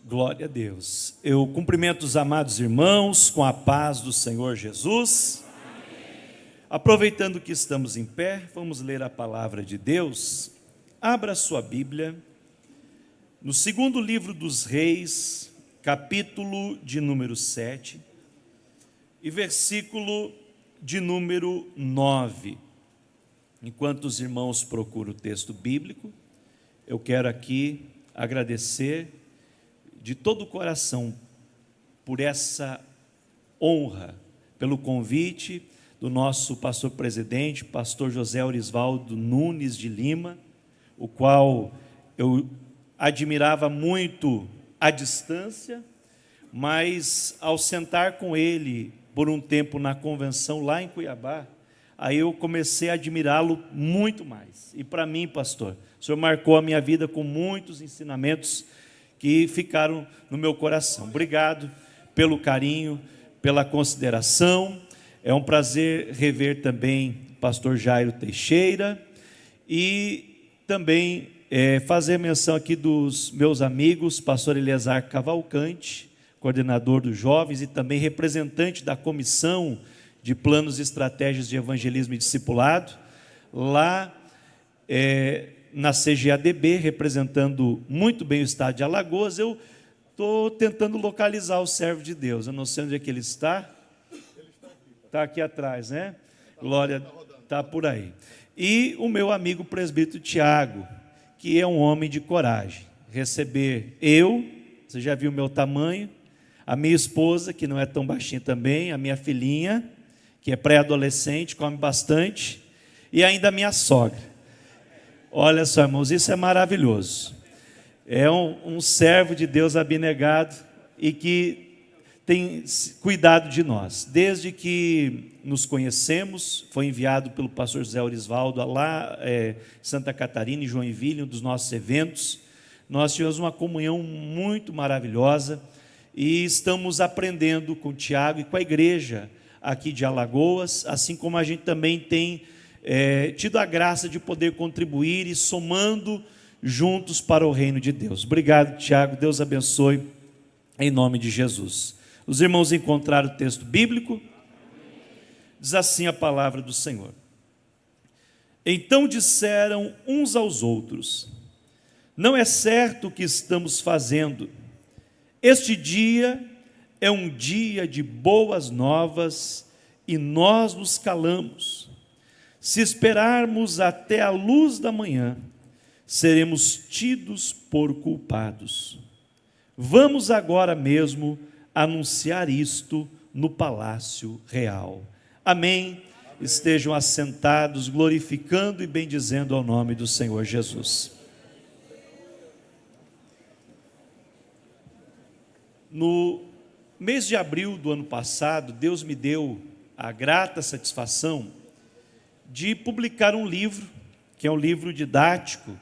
Glória a Deus. Eu cumprimento os amados irmãos com a paz do Senhor Jesus. Amém. Aproveitando que estamos em pé, vamos ler a palavra de Deus. Abra sua Bíblia no segundo livro dos Reis, capítulo de número 7 e versículo de número 9. Enquanto os irmãos procuram o texto bíblico, eu quero aqui agradecer de todo o coração por essa honra, pelo convite do nosso pastor presidente, pastor José Orisvaldo Nunes de Lima, o qual eu admirava muito à distância, mas ao sentar com ele por um tempo na convenção lá em Cuiabá, aí eu comecei a admirá-lo muito mais. E para mim, pastor, o senhor marcou a minha vida com muitos ensinamentos que ficaram no meu coração. Obrigado pelo carinho, pela consideração. É um prazer rever também o pastor Jairo Teixeira e também fazer menção aqui dos meus amigos, pastor Eleazar Cavalcante, coordenador dos jovens e também representante da comissão de planos e estratégias de evangelismo e discipulado, lá na CGADB, representando muito bem o estado de Alagoas. Eu estou tentando localizar o servo de Deus, eu não sei onde é que ele está. Está aqui atrás, né? Glória, está por aí. E o meu amigo presbítero Tiago, que é um homem de coragem. Receber você já viu o meu tamanho, a minha esposa, que não é tão baixinha também, a minha filhinha, que é pré-adolescente, come bastante, e ainda a minha sogra. Olha só, irmãos, isso é maravilhoso. É um servo de Deus abnegado e que tem cuidado de nós. Desde que nos conhecemos, foi enviado pelo pastor José Orisvaldo lá em Santa Catarina, em Joinville, um dos nossos eventos. Nós tivemos uma comunhão muito maravilhosa e estamos aprendendo com o Tiago e com a igreja aqui de Alagoas, assim como a gente também tem tido a graça de poder contribuir e somando juntos para o reino de Deus. Obrigado, Tiago, Deus abençoe em nome de Jesus. Os irmãos encontraram o texto bíblico? Diz assim a palavra do Senhor: então disseram uns aos outros: não é certo o que estamos fazendo. Este dia é um dia de boas novas e nós nos calamos. Se esperarmos até a luz da manhã, seremos tidos por culpados. Vamos agora mesmo anunciar isto no palácio real. Amém. Estejam assentados, glorificando e bendizendo ao nome do Senhor Jesus. No mês de abril do ano passado, Deus me deu a grata satisfação de publicar um livro, que é um livro didático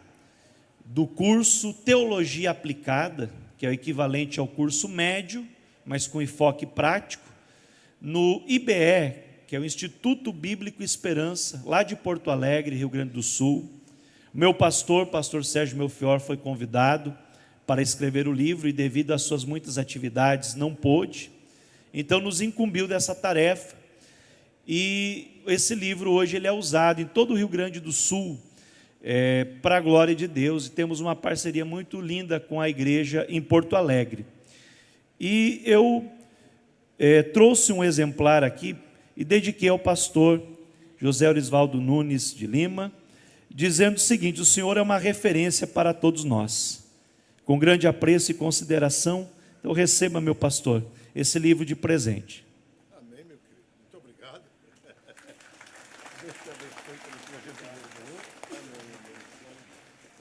do curso Teologia Aplicada, que é o equivalente ao curso médio, mas com enfoque prático, no IBE, que é o Instituto Bíblico Esperança, lá de Porto Alegre, Rio Grande do Sul. O meu pastor Sérgio Melfior, foi convidado para escrever o livro e devido às suas muitas atividades não pôde, então nos incumbiu dessa tarefa. E esse livro hoje ele é usado em todo o Rio Grande do Sul para a glória de Deus, e temos uma parceria muito linda com a igreja em Porto Alegre. E eu trouxe um exemplar aqui e dediquei ao pastor José Orisvaldo Nunes de Lima, dizendo o seguinte: o senhor é uma referência para todos nós. Com grande apreço e consideração, então receba, meu pastor, esse livro de presente. Amém, meu querido. Muito obrigado. Deus te abençoe pelo projeto de Deus.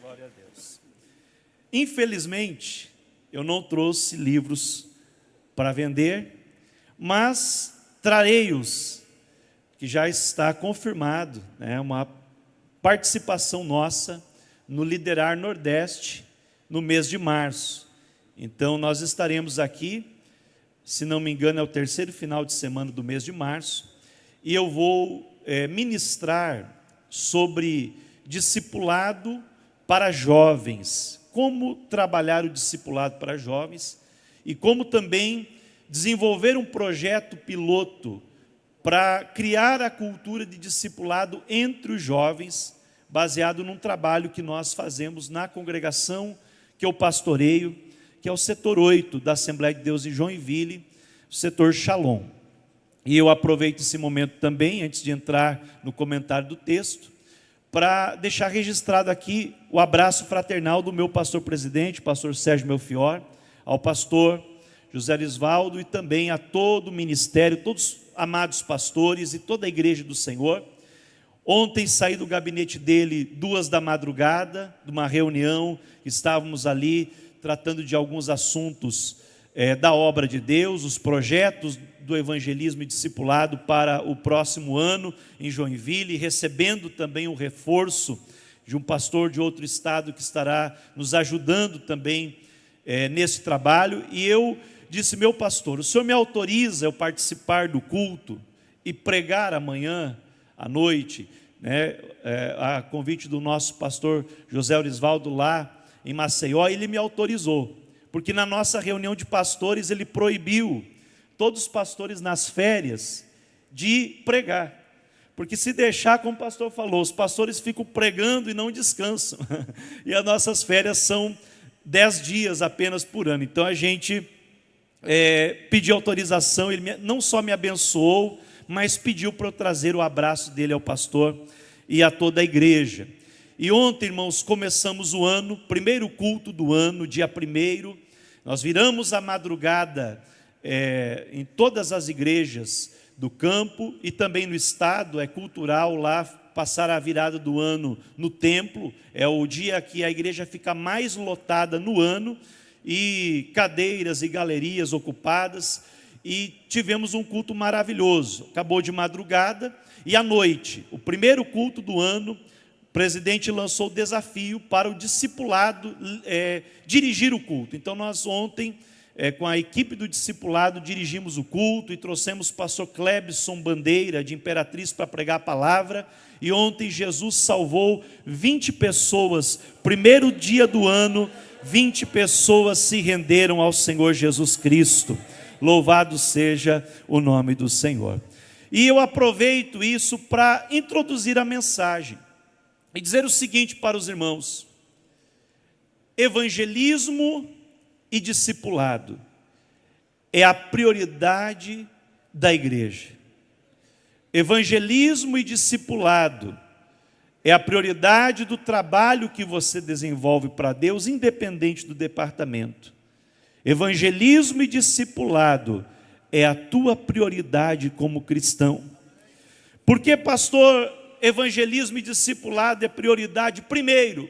Glória a Deus. Infelizmente, eu não trouxe livros para vender, mas trarei-os, que já está confirmado, uma participação nossa no Liderar Nordeste, no mês de março. Então nós estaremos aqui, se não me engano é o terceiro final de semana do mês de março, e eu vou ministrar sobre discipulado para jovens, como trabalhar o discipulado para jovens e como também desenvolver um projeto piloto para criar a cultura de discipulado entre os jovens, baseado num trabalho que nós fazemos na congregação que eu pastoreio, que é o setor 8 da Assembleia de Deus em Joinville, o setor Shalom. E eu aproveito esse momento também, antes de entrar no comentário do texto, para deixar registrado aqui o abraço fraternal do meu pastor-presidente, pastor Sérgio Melfior, ao pastor José Lisvaldo e também a todo o ministério, todos os amados pastores e toda a igreja do Senhor. Ontem saí do gabinete dele 2 da madrugada, de uma reunião, estávamos ali tratando de alguns assuntos da obra de Deus, os projetos do evangelismo e discipulado para o próximo ano em Joinville, recebendo também o reforço de um pastor de outro estado que estará nos ajudando também nesse trabalho. E eu disse: meu pastor, o senhor me autoriza eu participar do culto e pregar amanhã à noite, né, a convite do nosso pastor José Orisvaldo lá em Maceió? Ele me autorizou, porque na nossa reunião de pastores ele proibiu todos os pastores nas férias de pregar, porque se deixar, como o pastor falou, os pastores ficam pregando e não descansam, e as nossas férias são 10 dias apenas por ano. Então a gente pediu autorização, ele não só me abençoou, mas pediu para eu trazer o abraço dele ao pastor e a toda a igreja. E ontem, irmãos, começamos o ano, primeiro culto do ano, dia 1º, nós viramos a madrugada em todas as igrejas do campo e também no estado, é cultural lá passar a virada do ano no templo, é o dia que a igreja fica mais lotada no ano, e cadeiras e galerias ocupadas, e tivemos um culto maravilhoso. Acabou de madrugada, e à noite, o primeiro culto do ano, o presidente lançou o desafio para o discipulado dirigir o culto. Então nós ontem, com a equipe do discipulado, dirigimos o culto e trouxemos o pastor Clebson Bandeira de Imperatriz para pregar a palavra. E ontem Jesus salvou 20 pessoas, primeiro dia do ano, 20 pessoas se renderam ao Senhor Jesus Cristo. Louvado seja o nome do Senhor. E eu aproveito isso para introduzir a mensagem e dizer o seguinte para os irmãos: evangelismo e discipulado é a prioridade da igreja. Evangelismo e discipulado é a prioridade do trabalho que você desenvolve para Deus, independente do departamento. Evangelismo e discipulado é a tua prioridade como cristão. Por que, pastor, evangelismo e discipulado é prioridade? Primeiro,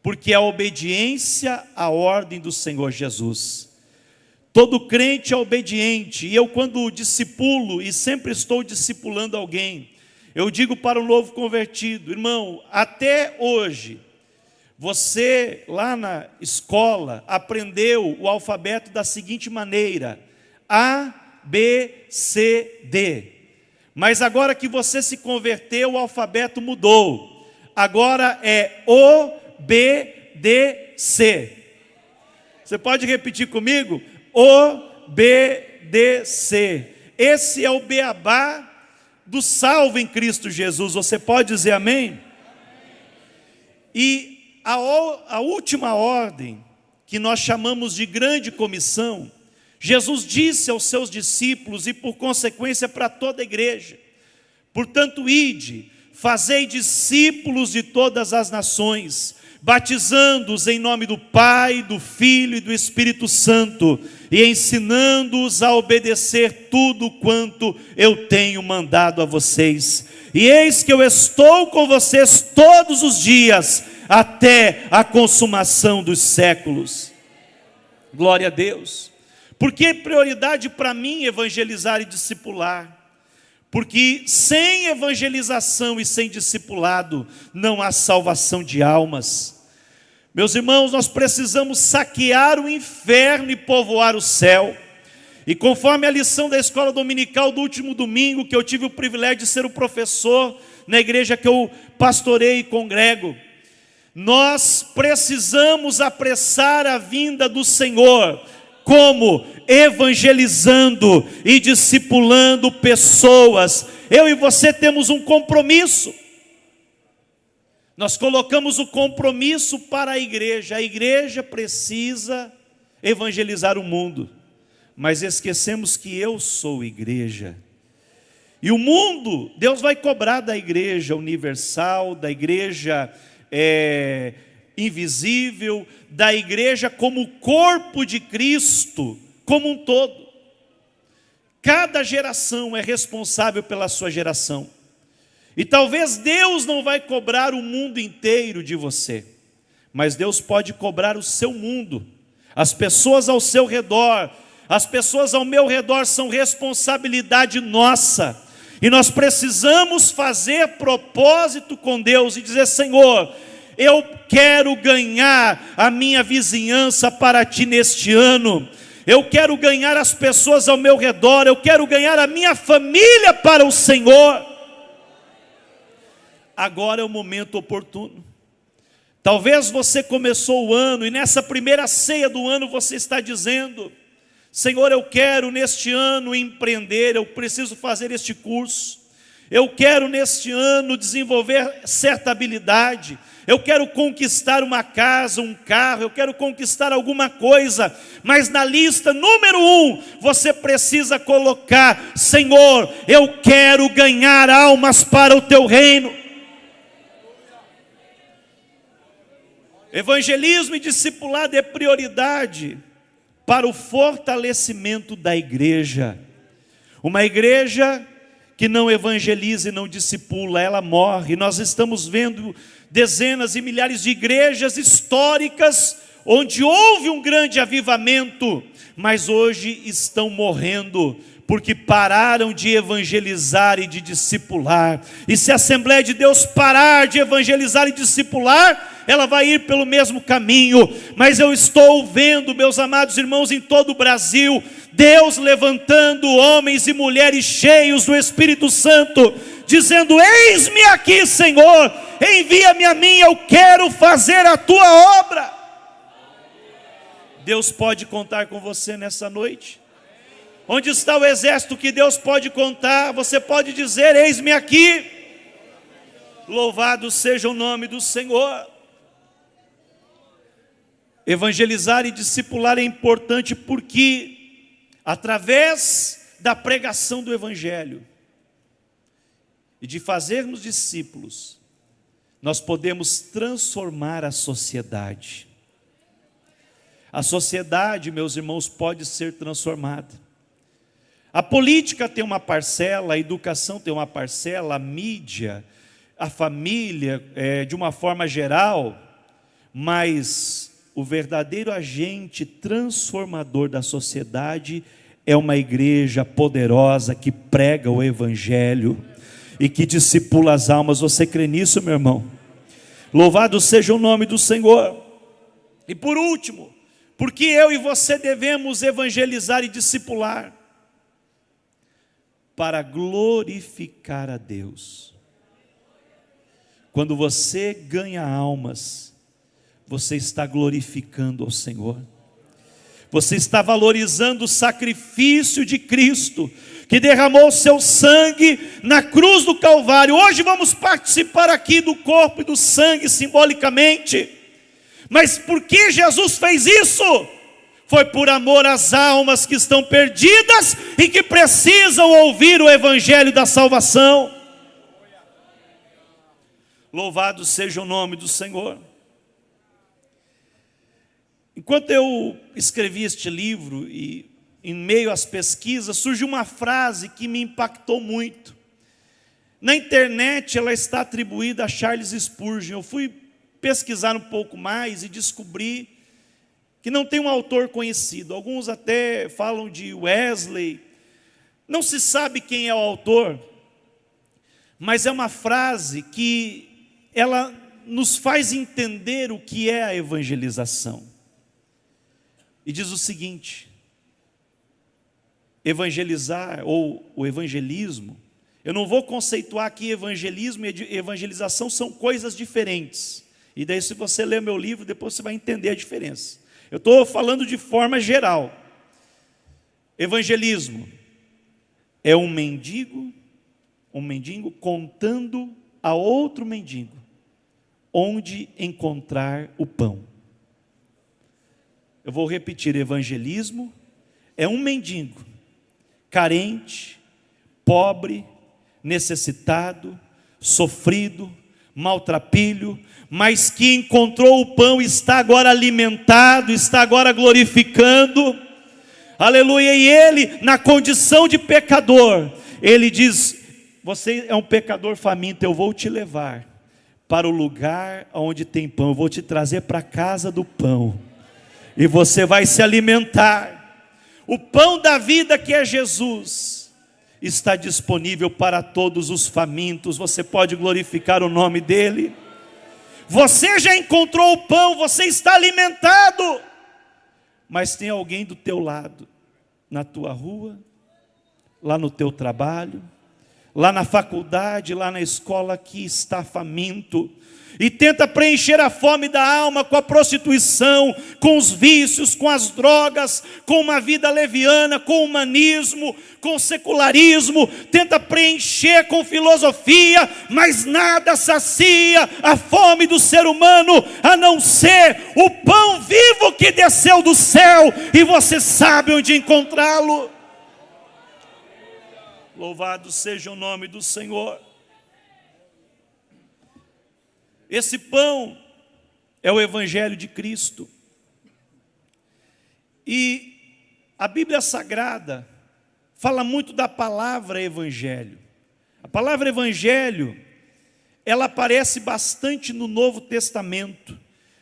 porque é a obediência à ordem do Senhor Jesus. Todo crente é obediente, e eu, quando discipulo, e sempre estou discipulando alguém, eu digo para o novo convertido: irmão, até hoje, você lá na escola aprendeu o alfabeto da seguinte maneira: A, B, C, D. Mas agora que você se converteu, o alfabeto mudou. Agora é O, B, D, C. Você pode repetir comigo? O, B, D, C. Esse é o beabá do salvo em Cristo Jesus. Você pode dizer amém? E a última ordem, que nós chamamos de grande comissão, Jesus disse aos seus discípulos e por consequência para toda a igreja: portanto, ide, fazei discípulos de todas as nações, batizando-os em nome do Pai, do Filho e do Espírito Santo, e ensinando-os a obedecer tudo quanto eu tenho mandado a vocês. E eis que eu estou com vocês todos os dias, até a consumação dos séculos. Glória a Deus. Por que prioridade para mim evangelizar e discipular? Porque sem evangelização e sem discipulado não há salvação de almas. Meus irmãos, nós precisamos saquear o inferno e povoar o céu. E conforme a lição da escola dominical do último domingo, que eu tive o privilégio de ser o professor na igreja que eu pastorei e congrego, Nós precisamos apressar a vinda do Senhor. Como? Evangelizando e discipulando pessoas. Eu e você temos um compromisso. Nós colocamos o compromisso para a igreja. A igreja precisa evangelizar o mundo. Mas esquecemos que eu sou igreja. E o mundo, Deus vai cobrar da igreja universal, da igreja invisível, da igreja como corpo de Cristo, como um todo. Cada geração é responsável pela sua geração. E talvez Deus não vai cobrar o mundo inteiro de você, mas Deus pode cobrar o seu mundo. As pessoas ao seu redor, as pessoas ao meu redor são responsabilidade nossa. E nós precisamos fazer propósito com Deus e dizer: Senhor, eu quero ganhar a minha vizinhança para Ti neste ano. Eu quero ganhar as pessoas ao meu redor. Eu quero ganhar a minha família para o Senhor. Agora é o momento oportuno. Talvez você começou o ano e nessa primeira ceia do ano você está dizendo: Senhor, eu quero neste ano empreender, eu preciso fazer este curso. Eu quero neste ano desenvolver certa habilidade. Eu quero conquistar uma casa, um carro, eu quero conquistar alguma coisa. Mas na lista número 1, você precisa colocar: Senhor, eu quero ganhar almas para o Teu reino. Evangelismo e discipulado é prioridade para o fortalecimento da igreja. Uma igreja que não evangeliza e não discipula, ela morre. Nós estamos vendo dezenas e milhares de igrejas históricas onde houve um grande avivamento, mas hoje estão morrendo porque pararam de evangelizar e de discipular. E se a Assembleia de Deus parar de evangelizar e discipular, ela vai ir pelo mesmo caminho. Mas eu estou vendo, meus amados irmãos, em todo o Brasil, Deus levantando homens e mulheres cheios do Espírito Santo, dizendo: eis-me aqui, Senhor, envia-me a mim, eu quero fazer a Tua obra. Deus pode contar com você nessa noite. Onde está o exército que Deus pode contar? Você pode dizer: eis-me aqui. Louvado seja o nome do Senhor. Evangelizar e discipular é importante porque, através da pregação do Evangelho e de fazermos discípulos, nós podemos transformar a sociedade. A sociedade, meus irmãos, pode ser transformada. A política tem uma parcela, a educação tem uma parcela, a mídia, a família, de uma forma geral, mas o verdadeiro agente transformador da sociedade é uma igreja poderosa que prega o Evangelho e que discipula as almas. Você crê nisso, meu irmão? Louvado seja o nome do Senhor. E por último, porque eu e você devemos evangelizar e discipular? Para glorificar a Deus. Quando você ganha almas, você está glorificando ao Senhor. Você está valorizando o sacrifício de Cristo, que derramou o seu sangue na cruz do Calvário. Hoje vamos participar aqui do corpo e do sangue simbolicamente. Mas por que Jesus fez isso? Foi por amor às almas que estão perdidas e que precisam ouvir o Evangelho da salvação. Louvado seja o nome do Senhor. Enquanto eu escrevi este livro e em meio às pesquisas, surgiu uma frase que me impactou muito. Na internet ela está atribuída a Charles Spurgeon. Eu fui pesquisar um pouco mais e descobri que não tem um autor conhecido. Alguns até falam de Wesley. Não se sabe quem é o autor, mas é uma frase que ela nos faz entender o que é a evangelização. E diz o seguinte: evangelizar ou o evangelismo, eu não vou conceituar que evangelismo e evangelização são coisas diferentes. E daí, se você ler meu livro, depois você vai entender a diferença. Eu estou falando de forma geral. Evangelismo é um mendigo contando a outro mendigo onde encontrar o pão. Eu vou repetir: evangelismo é um mendigo carente, pobre, necessitado, sofrido, maltrapilho, mas que encontrou o pão, está agora alimentado, está agora glorificando, aleluia. E ele, na condição de pecador, ele diz: você é um pecador faminto, eu vou te levar para o lugar onde tem pão, eu vou te trazer para a casa do pão, e você vai se alimentar. O pão da vida, que é Jesus, está disponível para todos os famintos. Você pode glorificar o nome dele. Você já encontrou o pão, você está alimentado, mas tem alguém do teu lado, na tua rua, lá no teu trabalho, lá na faculdade, lá na escola, que está faminto e tenta preencher a fome da alma com a prostituição, com os vícios, com as drogas, com uma vida leviana, com o humanismo, com o secularismo, tenta preencher com filosofia, mas nada sacia a fome do ser humano, a não ser o pão vivo que desceu do céu, e você sabe onde encontrá-lo. Louvado seja o nome do Senhor. Esse pão é o Evangelho de Cristo. E a Bíblia Sagrada fala muito da palavra Evangelho. A palavra Evangelho, ela aparece bastante no Novo Testamento,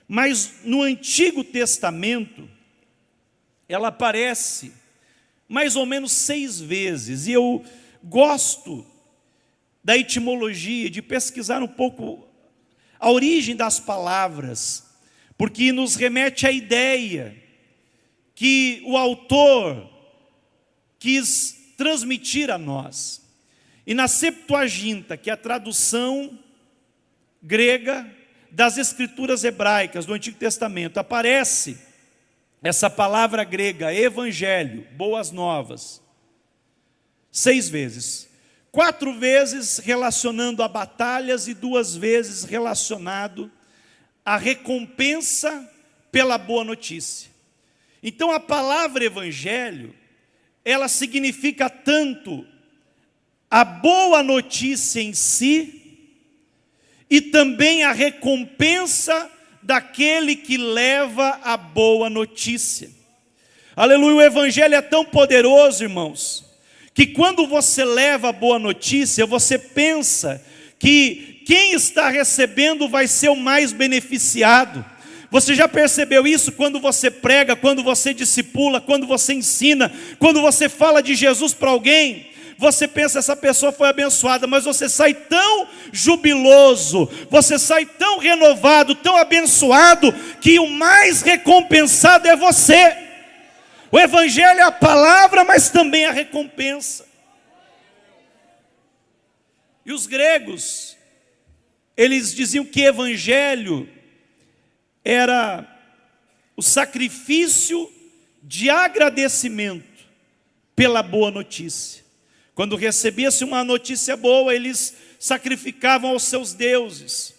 mas no Antigo Testamento, ela aparece mais ou menos 6 vezes. E eu gosto da etimologia, de pesquisar um pouco a origem das palavras, porque nos remete à ideia que o autor quis transmitir a nós. E na Septuaginta, que é a tradução grega das escrituras hebraicas do Antigo Testamento, aparece essa palavra grega, evangelho, boas novas, 6 vezes. 4 vezes relacionando a batalhas e 2 vezes relacionado à recompensa pela boa notícia. Então a palavra evangelho, ela significa tanto a boa notícia em si, e também a recompensa daquele que leva a boa notícia. Aleluia, o evangelho é tão poderoso, irmãos, que quando você leva a boa notícia, você pensa que quem está recebendo vai ser o mais beneficiado. Você já percebeu isso quando você prega, quando você discipula, quando você ensina, quando você fala de Jesus para alguém? Você pensa, essa pessoa foi abençoada, mas você sai tão jubiloso, você sai tão renovado, tão abençoado, que o mais recompensado é você. O evangelho é a palavra, mas também a recompensa. E os gregos, eles diziam que evangelho era o sacrifício de agradecimento pela boa notícia. Quando recebia-se uma notícia boa, eles sacrificavam aos seus deuses.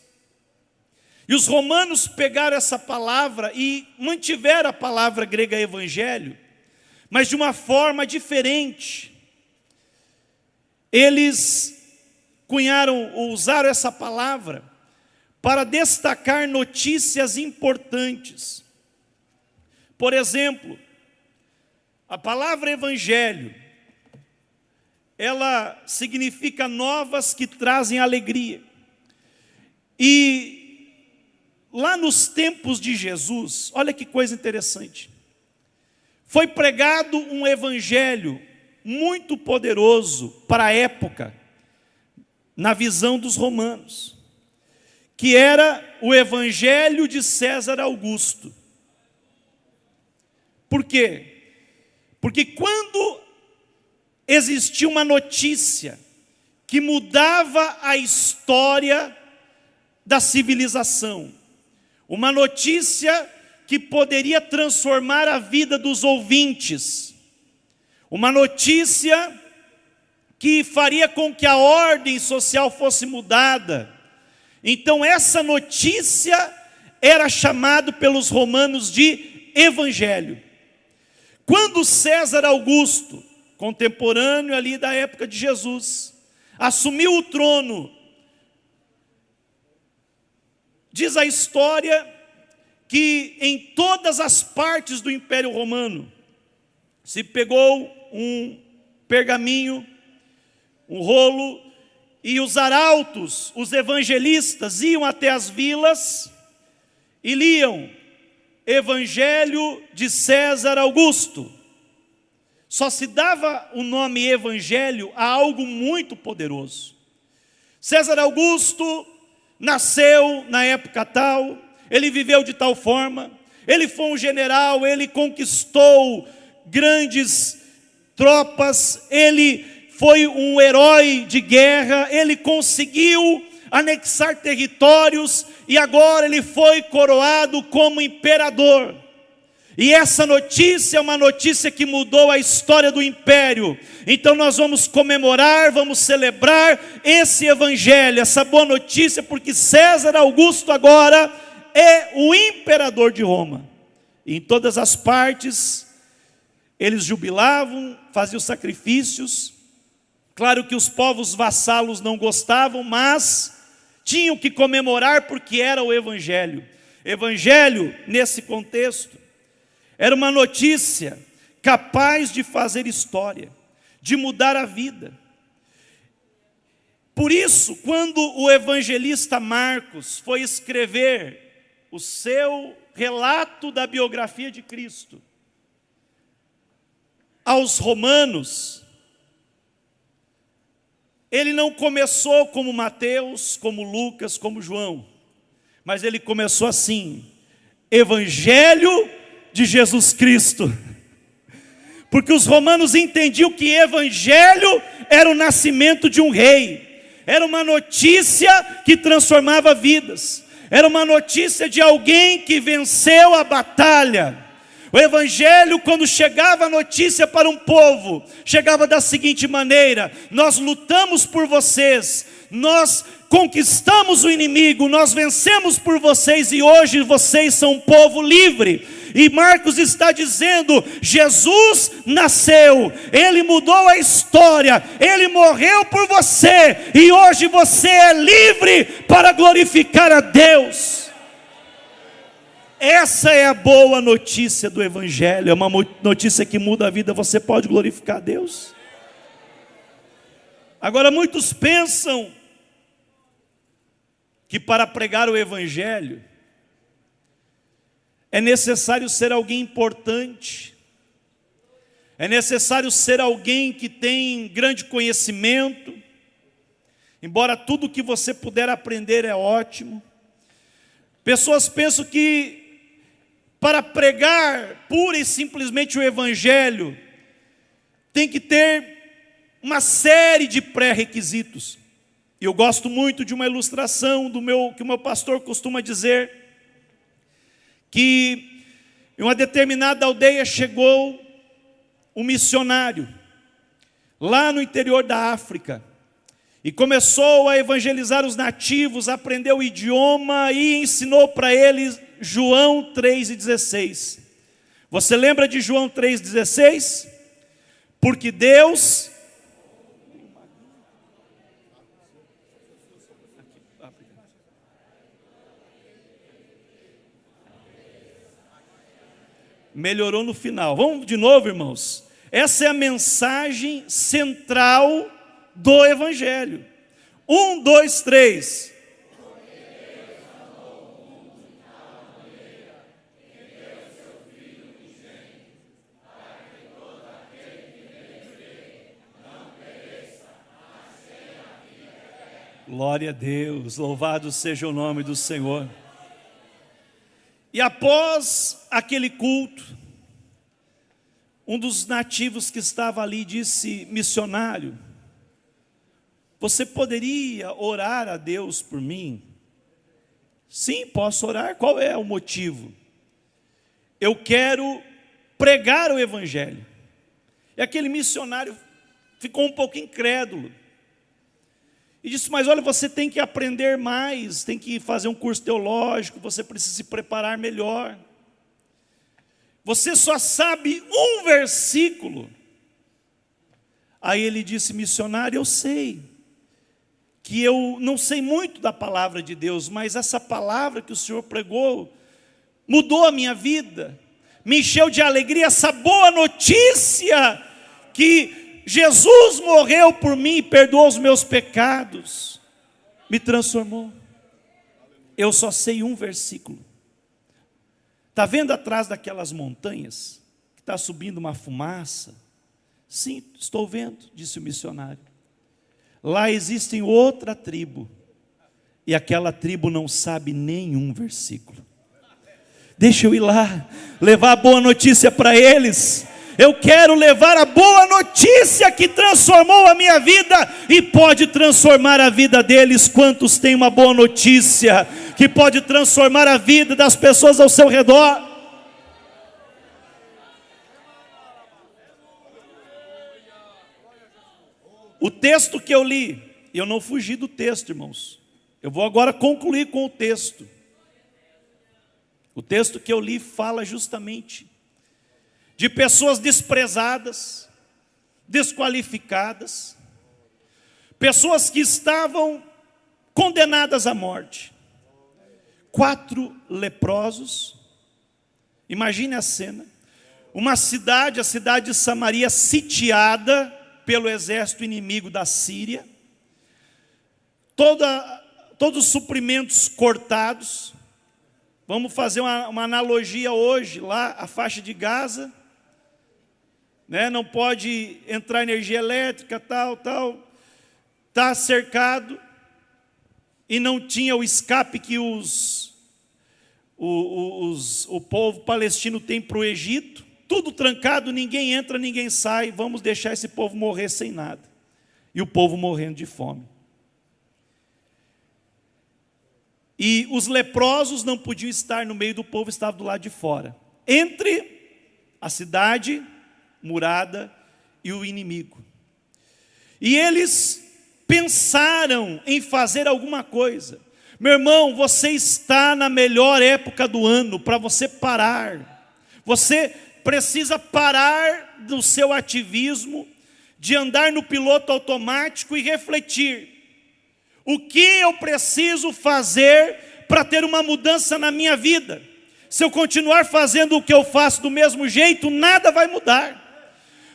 E os romanos pegaram essa palavra e mantiveram a palavra grega evangelho, mas de uma forma diferente. Eles usaram essa palavra para destacar notícias importantes. Por exemplo, a palavra evangelho, ela significa novas que trazem alegria. E lá nos tempos de Jesus, olha que coisa interessante, foi pregado um evangelho muito poderoso para a época, na visão dos romanos, que era o evangelho de César Augusto. Por quê? Porque quando existia uma notícia que mudava a história da civilização, uma notícia que poderia transformar a vida dos ouvintes, uma notícia que faria com que a ordem social fosse mudada. Então essa notícia era chamada pelos romanos de evangelho. Quando César Augusto, contemporâneo ali da época de Jesus, assumiu o trono, diz a história que em todas as partes do Império Romano se pegou um pergaminho, um rolo, e os arautos, os evangelistas, iam até as vilas e liam Evangelho de César Augusto. Só se dava o nome evangelho a algo muito poderoso. César Augusto nasceu na época tal, ele viveu de tal forma, ele foi um general, ele conquistou grandes tropas, ele foi um herói de guerra, ele conseguiu anexar territórios e agora ele foi coroado como imperador. E essa notícia é uma notícia que mudou a história do império. Então nós vamos comemorar, vamos celebrar esse evangelho, essa boa notícia, porque César Augusto agora é o imperador de Roma. E em todas as partes eles jubilavam, faziam sacrifícios. Claro que os povos vassalos não gostavam, mas tinham que comemorar porque era o evangelho. Evangelho, nesse contexto, era uma notícia capaz de fazer história, de mudar a vida. Por isso, quando o evangelista Marcos foi escrever o seu relato da biografia de Cristo aos romanos, ele não começou como Mateus, como Lucas, como João, mas ele começou assim: Evangelho de Jesus Cristo. Porque os romanos entendiam que evangelho era o nascimento de um rei, era uma notícia que transformava vidas, era uma notícia de alguém que venceu a batalha. O evangelho, quando chegava a notícia para um povo, chegava da seguinte maneira: nós lutamos por vocês, nós conquistamos o inimigo, nós vencemos por vocês e hoje vocês são um povo livre. E Marcos está dizendo: Jesus nasceu, Ele mudou a história, Ele morreu por você e hoje você é livre para glorificar a Deus. Essa é a boa notícia do evangelho, é uma notícia que muda a vida. Você pode glorificar a Deus. Agora muitos pensam que para pregar o evangelho é necessário ser alguém importante, é necessário ser alguém que tem grande conhecimento, embora tudo que você puder aprender é ótimo. Pessoas pensam que para pregar pura e simplesmente o evangelho tem que ter uma série de pré-requisitos. E eu gosto muito de uma ilustração que o meu pastor costuma dizer, que em uma determinada aldeia chegou um missionário, lá no interior da África, e começou a evangelizar os nativos, aprendeu o idioma e ensinou para eles João 3,16. Você lembra de João 3,16? Porque Deus... Melhorou no final. Vamos de novo, irmãos. Essa é a mensagem central do evangelho. 1, 2, 3. Glória a Deus, louvado seja o nome do Senhor. E após aquele culto, um dos nativos que estava ali disse: missionário, você poderia orar a Deus por mim? Sim, posso orar. Qual é o motivo? Eu quero pregar o evangelho. E aquele missionário ficou um pouco incrédulo. E disse, mas olha, você tem que aprender mais, tem que fazer um curso teológico, você precisa se preparar melhor. Você só sabe um versículo. Aí ele disse, missionário, eu sei que eu não sei muito da palavra de Deus, mas essa palavra que o Senhor pregou mudou a minha vida, me encheu de alegria, essa boa notícia que Jesus morreu por mim e perdoou os meus pecados, me transformou. Eu só sei um versículo. Está vendo atrás daquelas montanhas, que está subindo uma fumaça? Sim, estou vendo, disse o missionário. Lá existe outra tribo, e aquela tribo não sabe nenhum versículo. Deixa eu ir lá, levar a boa notícia para eles. Eu quero levar a boa notícia que transformou a minha vida e pode transformar a vida deles. Quantos têm uma boa notícia que pode transformar a vida das pessoas ao seu redor? O texto que eu li, eu não fugi do texto, irmãos. Eu vou agora concluir com o texto. O texto que eu li fala justamente de pessoas desprezadas, desqualificadas, pessoas que estavam condenadas à morte. 4 leprosos, imagine a cena, uma cidade, a cidade de Samaria, sitiada pelo exército inimigo da Síria, todos os suprimentos cortados. Vamos fazer uma analogia hoje, lá a faixa de Gaza, né? Não pode entrar energia elétrica, tal, está cercado, e não tinha o escape que o povo palestino tem para o Egito, tudo trancado, ninguém entra, ninguém sai, vamos deixar esse povo morrer sem nada, e o povo morrendo de fome. E os leprosos não podiam estar no meio do povo, estavam do lado de fora, entre a cidade murada e o inimigo. E eles pensaram em fazer alguma coisa. Meu irmão, você está na melhor época do ano para você parar. Você precisa parar do seu ativismo, de andar no piloto automático e refletir. O que eu preciso fazer para ter uma mudança na minha vida? Se eu continuar fazendo o que eu faço do mesmo jeito, nada vai mudar.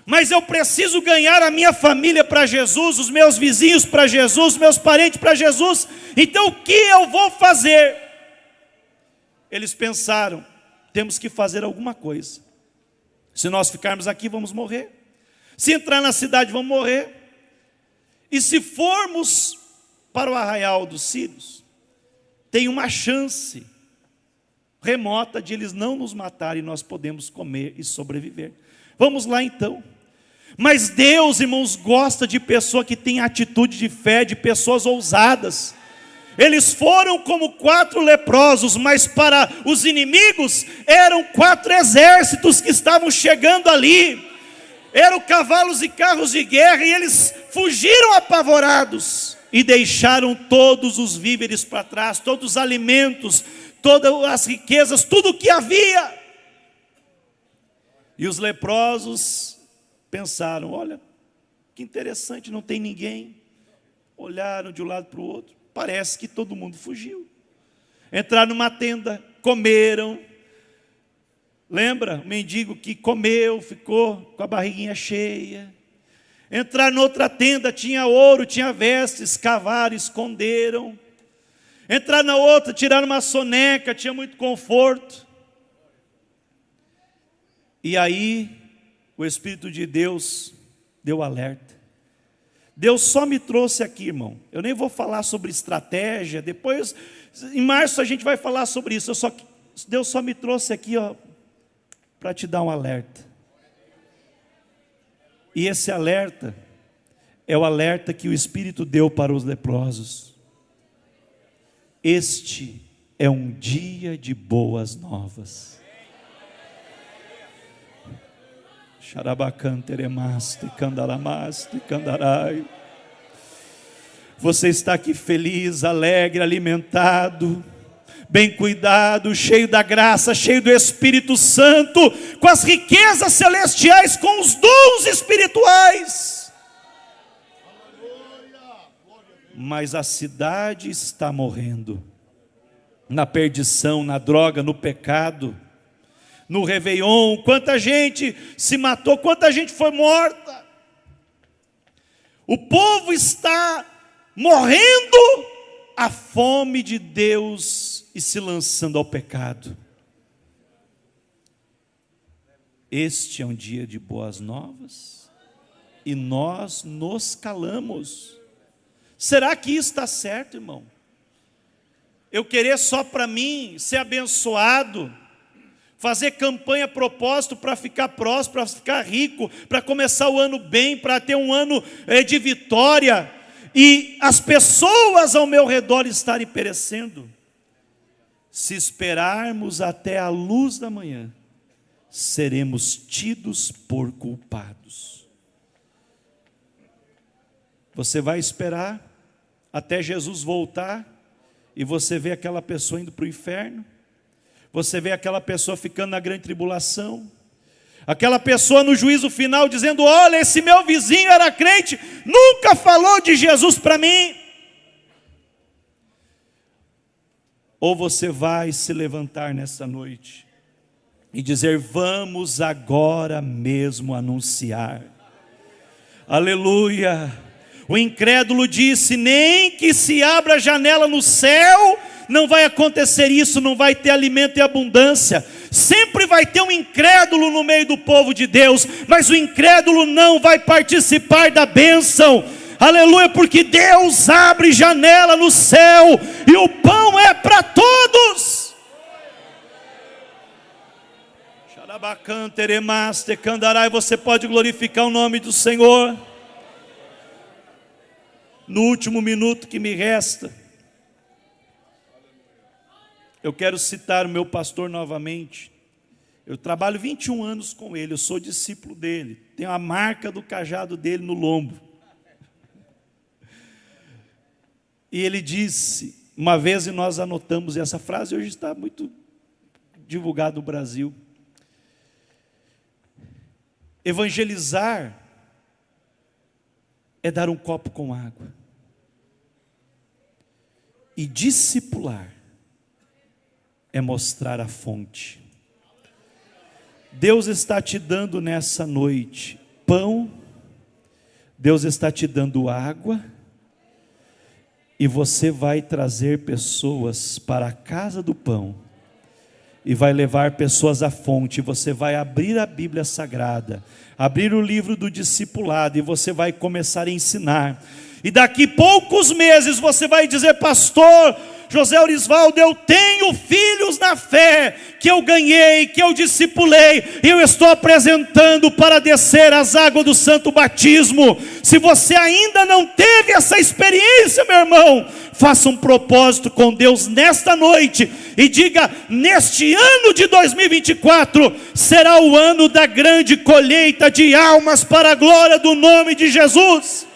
Mas eu preciso ganhar a minha família para Jesus, os meus vizinhos para Jesus, meus parentes para Jesus. Então o que eu vou fazer? Eles pensaram, temos que fazer alguma coisa. Se nós ficarmos aqui, vamos morrer. Se entrar na cidade, vamos morrer. E se formos para o arraial dos sírios, tem uma chance remota de eles não nos matarem e nós podemos comer e sobreviver. Vamos lá então. Mas Deus, irmãos, gosta de pessoa que tem atitude de fé, de pessoas ousadas. Eles foram como 4 leprosos, mas para os inimigos eram 4 exércitos que estavam chegando ali. Eram cavalos e carros de guerra e eles fugiram apavorados e deixaram todos os víveres para trás, todos os alimentos, todas as riquezas, tudo o que havia. E os leprosos pensaram, olha, que interessante, não tem ninguém. Olharam de um lado para o outro, parece que todo mundo fugiu. Entraram numa tenda, comeram. Lembra? O mendigo que comeu, ficou com a barriguinha cheia. Entraram noutra tenda, tinha ouro, tinha vestes, cavaram, esconderam. Entraram na outra, tiraram uma soneca, tinha muito conforto. E aí, o Espírito de Deus deu alerta. Deus só me trouxe aqui, irmão. Eu nem vou falar sobre estratégia. Depois, em março, a gente vai falar sobre isso. Deus só me trouxe aqui, para te dar um alerta. E esse alerta é o alerta que o Espírito deu para os leprosos. Este é um dia de boas novas. Xarabacanteremaste, candaramaste, candarai. Você está aqui feliz, alegre, alimentado, bem cuidado, cheio da graça, cheio do Espírito Santo, com as riquezas celestiais, com os dons espirituais. Mas a cidade está morrendo, na perdição, na droga, no pecado, no Réveillon. Quanta gente se matou, quanta gente foi morta. O povo está morrendo à fome de Deus e se lançando ao pecado. Este é um dia de boas novas e nós nos calamos. Será que isso está certo, irmão? Eu querer só para mim ser abençoado, fazer campanha propósito para ficar próspero, para ficar rico, para começar o ano bem, para ter um ano de vitória, e as pessoas ao meu redor estarem perecendo. Se esperarmos até a luz da manhã, seremos tidos por culpados. Você vai esperar até Jesus voltar e você vê aquela pessoa indo para o inferno? Você vê aquela pessoa ficando na grande tribulação? Aquela pessoa no juízo final dizendo: olha, esse meu vizinho era crente, nunca falou de Jesus para mim. Ou você vai se levantar nessa noite e dizer: vamos agora mesmo anunciar. Aleluia. O incrédulo disse: nem que se abra a janela no céu, não vai acontecer isso, não vai ter alimento e abundância. Sempre vai ter um incrédulo no meio do povo de Deus, mas o incrédulo não vai participar da bênção. Aleluia, porque Deus abre janela no céu e o pão é para todos. Xarabacanteremaste, candarai. Você pode glorificar o nome do Senhor. No último minuto que me resta, eu quero citar o meu pastor novamente. Eu trabalho 21 anos com ele, eu sou discípulo dele. Tenho a marca do cajado dele no lombo. E ele disse, uma vez, e nós anotamos essa frase, hoje está muito divulgado no Brasil: evangelizar é dar um copo com água. E discipular é mostrar a fonte. Deus está te dando nessa noite pão, Deus está te dando água, e você vai trazer pessoas para a casa do pão, e vai levar pessoas à fonte. Você vai abrir a Bíblia Sagrada, abrir o livro do discipulado, e você vai começar a ensinar. E daqui poucos meses você vai dizer: pastor José Orisvaldo, eu tenho filhos na fé, que eu ganhei, que eu discipulei, e eu estou apresentando para descer as águas do santo batismo. Se você ainda não teve essa experiência, meu irmão, faça um propósito com Deus nesta noite, e diga: neste ano de 2024, será o ano da grande colheita de almas para a glória do nome de Jesus.